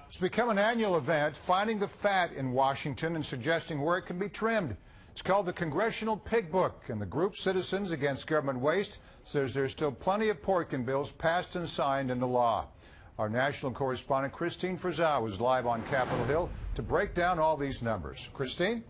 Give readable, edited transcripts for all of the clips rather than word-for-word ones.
It's become an annual event, finding the fat in Washington and suggesting where it can be trimmed. It's called the Congressional Pig Book, and the group Citizens Against Government Waste says there's still plenty of pork in bills passed and signed into law. Our national correspondent Christine Frizzau is live on Capitol Hill to break down all these numbers. Christine?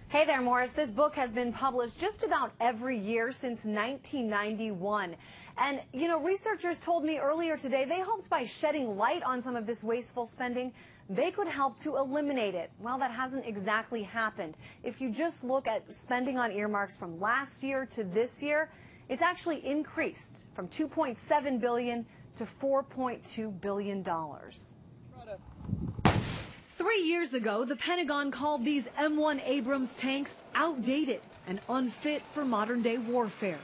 Hey there, Morris. This book has been published just about every year since 1991. And, you know, researchers told me earlier today they hoped by shedding light on some of this wasteful spending, they could help to eliminate it. Well, that hasn't exactly happened. If you just look at spending on earmarks from last year to this year, it's actually increased from $2.7 billion to $4.2 billion. 3 years ago, the Pentagon called these M1 Abrams tanks outdated and unfit for modern-day warfare.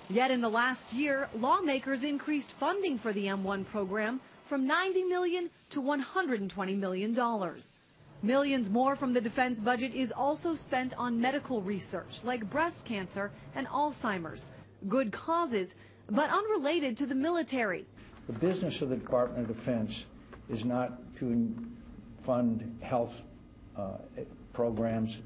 Yet in the last year, lawmakers increased funding for the M1 program from $90 million to $120 million. Millions more from the defense budget is also spent on medical research like breast cancer and Alzheimer's. Good causes, but unrelated to the military. The business of the Department of Defense is not to fund health programs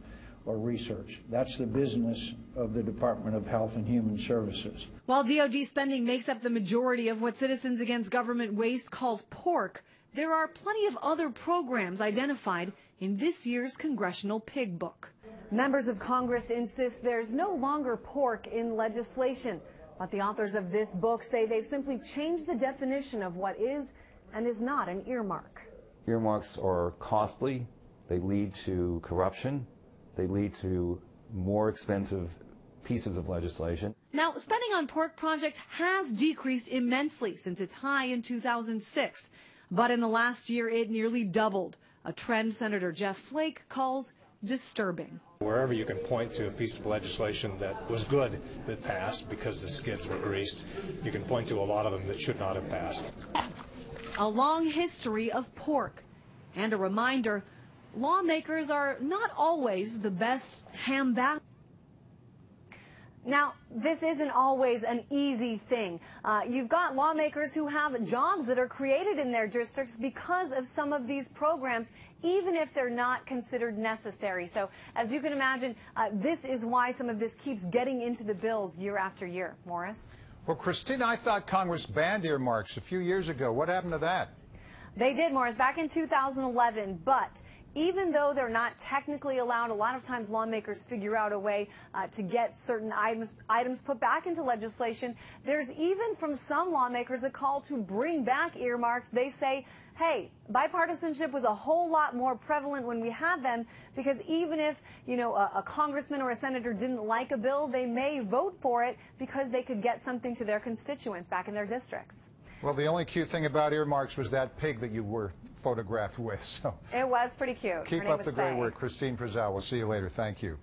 or research. That's the business of the Department of Health and Human Services. While DoD spending makes up the majority of what Citizens Against Government Waste calls pork, there are plenty of other programs identified in this year's Congressional Pig Book. Members of Congress insist there's no longer pork in legislation, but the authors of this book say they've simply changed the definition of what is and is not an earmark. Earmarks are costly, they lead to corruption, they lead to more expensive pieces of legislation. Now, spending on pork projects has decreased immensely since its high in 2006. But in the last year, it nearly doubled, a trend Senator Jeff Flake calls disturbing. Wherever you can point to a piece of legislation that was good that passed because the skids were greased, you can point to a lot of them that should not have passed. A long history of pork, and a reminder, lawmakers are not always the best ham-bath. Now, this isn't always an easy thing. You've got lawmakers who have jobs that are created in their districts because of some of these programs, even if they're not considered necessary. So, as you can imagine, this is why some of this keeps getting into the bills year after year. Morris? Well, Christine, I thought Congress banned earmarks a few years ago. What happened to that? They did, Morris, back in 2011, but even though they're not technically allowed, a lot of times lawmakers figure out a way to get certain items put back into legislation. There's even from some lawmakers a call to bring back earmarks. They say, hey, bipartisanship was a whole lot more prevalent when we had them, because even if, you know, a congressman or a senator didn't like a bill, they may vote for it because they could get something to their constituents back in their districts. Well, the only cute thing about earmarks was that pig that you were photographed with. So it was pretty cute. Keep up the great work, Christine Frizzau. We'll see you later. Thank you.